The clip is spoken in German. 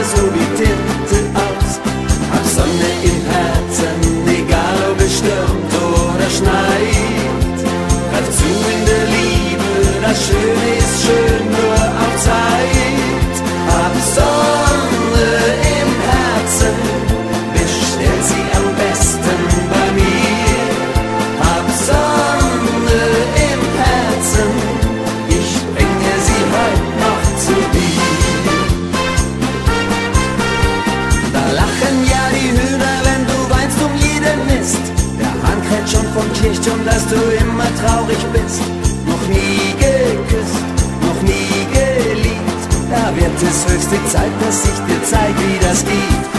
so wie Tinte aus. Hab Sonne im Herzen, egal ob es stürmt oder schneit. Greif zu in der Liebe, das Schöne ist schön nur auf Zeit. Hab Sonne im Herzen, bestell sie am besten bei mir. Hab Sonne im Herzen, ich bringe sie heute noch zu dir. Da lachen ja die Hühner, wenn du weinst um jeden Mist. Der Hahn kräht schon vom Kirchturm, dass du immer traurig bist. Noch nie geküsst, noch nie geliebt. Da wird es höchste Zeit, dass ich dir zeig, wie das geht.